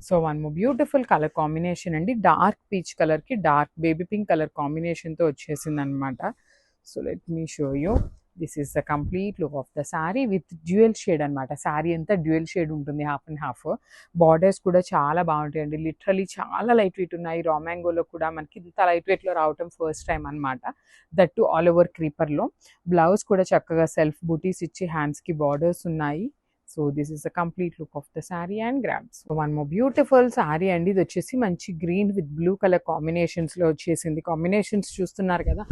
So one more beautiful colour combination అండి. Dark peach కలర్కి dark baby pink colour కాంబినేషన్తో వచ్చేసింది అనమాట. So let me show you. This is the complete look of the sari with dual shade అనమాట. శారీ అంతా dual shade ఉంటుంది, half and half. Borders కూడా చాలా బాగుంటాయండి. లిటరలీ చాలా లైట్ వెయిట్ ఉన్నాయి. రా మ్యాంగోలో కూడా మనకి ఇంత లైట్ వెయిట్లో రావటం ఫస్ట్ టైం అనమాట. దట్ టు ఆల్ ఓవర్ క్రీపర్లో. బ్లౌజ్ కూడా చక్కగా సెల్ఫ్ బూటీస్ ఇచ్చి హ్యాండ్స్కి బార్డర్స్ ఉన్నాయి. So this is the complete look of the sari and grams. One more beautiful sari అండి. ఇది వచ్చేసి మంచి గ్రీన్ విత్ బ్లూ కలర్ కాంబినేషన్స్లో వచ్చేసింది. కాంబినేషన్స్ చూస్తున్నారు కదా,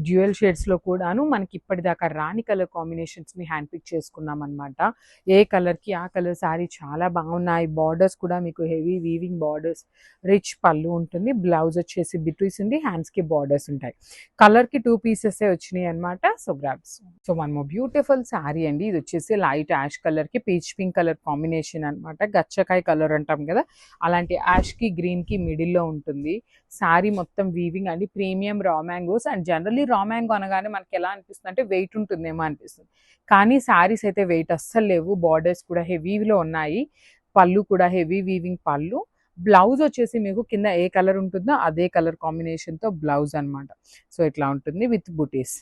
డ్యూయల్ షేడ్స్లో కూడాను మనకి ఇప్పటిదాకా రాని కలర్ కాంబినేషన్స్ని హ్యాండ్ పిక్ చేసుకున్నాం అనమాట. ఏ కలర్కి ఆ కలర్ శారీ చాలా బాగున్నాయి. బార్డర్స్ కూడా మీకు హెవీ వీవింగ్ బార్డర్స్, రిచ్ పళ్ళు ఉంటుంది. బ్లౌజ్ వచ్చేసి బిట్వీస్ ఉంది, హ్యాండ్స్కి బార్డర్స్ ఉంటాయి. కలర్కి 2 పీసెస్ వచ్చినాయి అనమాట. So grabs. So one more beautiful sari అండి. ఇది వచ్చేసి లైట్ యాష్ కలర్కి పీచ్ పింక్ కలర్ కాంబినేషన్ అనమాట. గచ్చకాయ కలర్ అంటాం కదా, అలాంటి యాష్కి గ్రీన్కి మిడిల్లో ఉంటుంది. శారీ మొత్తం వీవింగ్ అండి. ప్రీమియం రా mangoes. And generally raw mango అనగానే మనకి ఎలా అనిపిస్తుంది అంటే వెయిట్ ఉంటుందేమో అనిపిస్తుంది, కానీ శారీస్ అయితే వెయిట్ అస్సలు లేవు. బార్డర్స్ కూడా హెవీలో ఉన్నాయి. పళ్ళు కూడా హెవీ వీవింగ్ పళ్ళు. బ్లౌజ్ వచ్చేసి మీకు కింద ఏ కలర్ ఉంటుందో అదే కలర్ కాంబినేషన్తో బ్లౌజ్ అనమాట. సో ఇట్లా ఉంటుంది with buttis.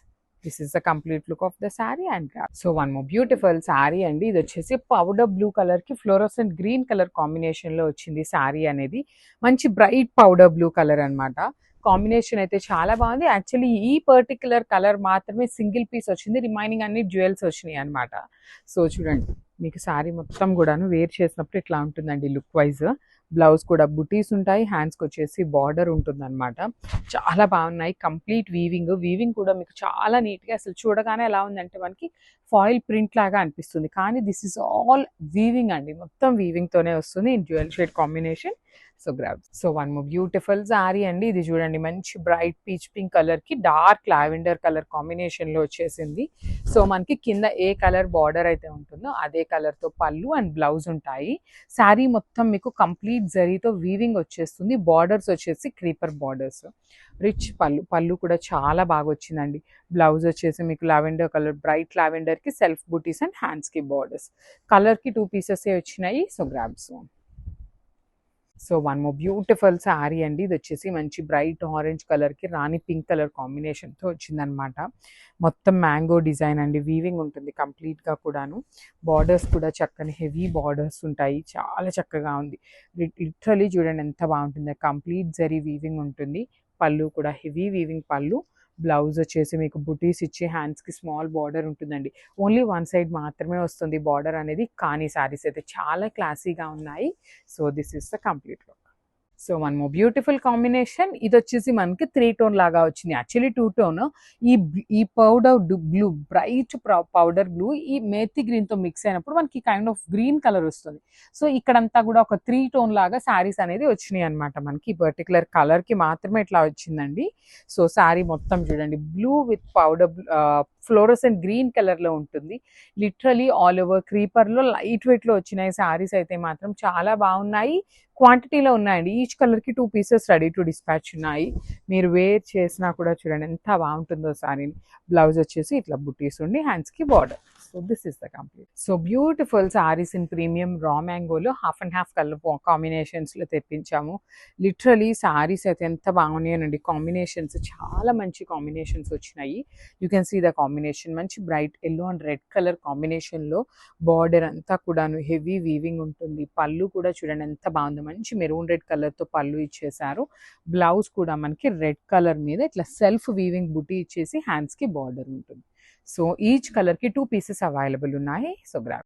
This is the complete look of the sari and grab. So one more beautiful sari అండి. ఇది వచ్చేసి పౌడర్ బ్లూ కలర్కి ఫ్లోరోసెంట్ గ్రీన్ కలర్ కాంబినేషన్లో వచ్చింది శారీ అనేది. మంచి బ్రైట్ పౌడర్ బ్లూ కలర్ అనమాట. కాంబినేషన్ అయితే చాలా బాగుంది. యాక్చువల్లీ ఈ పర్టికులర్ కలర్ మాత్రమే సింగిల్ పీస్ వచ్చింది, రిమైనింగ్ అన్ని జ్యువెల్స్ వచ్చినాయి అనమాట. సో చూడండి, మీకు శారీ మొత్తం కూడాను వేర్ చేసినప్పుడు ఇట్లా ఉంటుందండి లుక్ వైజ్. బ్లౌజ్ కూడా బుటీస్ ఉంటాయి, హ్యాండ్స్కి వచ్చేసి బార్డర్ ఉంటుందన్నమాట. చాలా బాగున్నాయి. కంప్లీట్ వీవింగ్ కూడా మీకు చాలా నీట్గా, అసలు చూడగానే ఎలా ఉందంటే మనకి ఫాయిల్ ప్రింట్ లాగా అనిపిస్తుంది, కానీ దిస్ ఇస్ ఆల్ వీవింగ్ అండి. మొత్తం వీవింగ్తోనే వస్తుంది in dual shade combination. So grab. So one more beautiful sari అండి. ఇది చూడండి, మంచి బ్రైట్ పీచ్ పింక్ కలర్కి డార్క్ లావెండర్ కలర్ కాంబినేషన్లో వచ్చేసింది. సో మనకి కింద ఏ కలర్ బార్డర్ అయితే ఉంటుందో అదే కలర్తో పళ్ళు అండ్ బ్లౌజ్ ఉంటాయి. శారీ మొత్తం మీకు కంప్లీట్ జరీతో వీవింగ్ వచ్చేస్తుంది. బార్డర్స్ వచ్చేసి క్రీపర్ బార్డర్స్. రిచ్ పళ్ళు కూడా చాలా బాగా వచ్చిందండి. బ్లౌజ్ వచ్చేసి మీకు లావెండర్ కలర్, బ్రైట్ లావెండర్కి సెల్ఫ్ బూటీస్ అండ్ హ్యాండ్స్కి బార్డర్స్. కలర్కి 2 పీసెస్ వచ్చినాయి. So grabs. So one more beautiful sari అండి. ఇది వచ్చేసి మంచి బ్రైట్ ఆరెంజ్ కలర్కి రాణి పింక్ కలర్ కాంబినేషన్తో వచ్చిందనమాట. మొత్తం మ్యాంగో డిజైన్ అండి. వీవింగ్ ఉంటుంది కంప్లీట్గా కూడాను. బార్డర్స్ కూడా చక్కని హెవీ బార్డర్స్ ఉంటాయి. చాలా చక్కగా ఉంది. లిటరలీ చూడండి ఎంత బాగుంటుంది. కంప్లీట్ జరీ వీవింగ్ ఉంటుంది. పళ్ళు కూడా హెవీ వీవింగ్ పళ్ళు. బ్లౌజ్ వచ్చేసి మీకు బుటీస్ ఇచ్చి హ్యాండ్స్కి స్మాల్ బార్డర్ ఉంటుందండి. ఓన్లీ వన్ సైడ్ మాత్రమే వస్తుంది బార్డర్ అనేది, కానీ శారీస్ అయితే చాలా క్లాసీగా ఉన్నాయి. So this is the complete look. So one more beautiful combination. ఇది వచ్చేసి మనకి 3 టోన్ లాగా వచ్చింది. Actually 2 tone. ఈ powder blue, bright powder blue ఈ మేతి గ్రీన్తో మిక్స్ అయినప్పుడు మనకి కైండ్ ఆఫ్ గ్రీన్ కలర్ వస్తుంది. సో ఇక్కడంతా కూడా ఒక 3 టోన్ లాగా శారీస్ అనేది వచ్చినాయి అనమాట. మనకి ఈ పర్టికులర్ కలర్కి మాత్రమే ఇట్లా వచ్చిందండి. సో శారీ మొత్తం చూడండి, blue with powder fluorescent green కలర్లో ఉంటుంది. లిటరలీ ఆల్ ఓవర్ క్రీపర్లో లైట్ వెయిట్లో వచ్చినాయి శారీస్ అయితే మాత్రం చాలా బాగున్నాయి. క్వాంటిటీలో ఉన్నాయండి. ఈచ్ కలర్కి 2 పీసెస్ రెడీ టు డిస్పాచ్ ఉన్నాయి. మీరు వేర్ చేసినా కూడా చూడండి ఎంత బాగుంటుందో శారీని. బ్లౌజ్ వచ్చేసి ఇట్లా బుటీస్ ఉండి హ్యాండ్స్కి border. So this is the complete. So beautiful saris in premium raw మ్యాంగోలో హాఫ్ అండ్ హాఫ్ కలర్ కాంబినేషన్స్లో తెప్పించాము. లిటరలీ శారీస్ అయితే ఎంత బాగున్నాయండి. కాంబినేషన్స్ చాలా మంచి కాంబినేషన్స్ వచ్చినాయి. You can see the combination. మంచి bright yellow and red colour కాంబినేషన్లో బార్డర్ అంతా కూడాను హెవీ వీవింగ్ ఉంటుంది. పళ్ళు కూడా చూడండి ఎంత బాగుంది. మంచి మెరూన్ రెడ్ కలర్తో పళ్ళు ఇచ్చేసారు. బ్లౌజ్ కూడా మనకి రెడ్ కలర్ మీద ఇట్లా సెల్ఫ్ వీవింగ్ బుటీ ఇచ్చేసి హ్యాండ్స్కి బార్డర్ ఉంటుంది. సో ఈచ్ కలర్కి 2 పీసెస్ అవైలబుల్ ఉన్నాయి. So grab.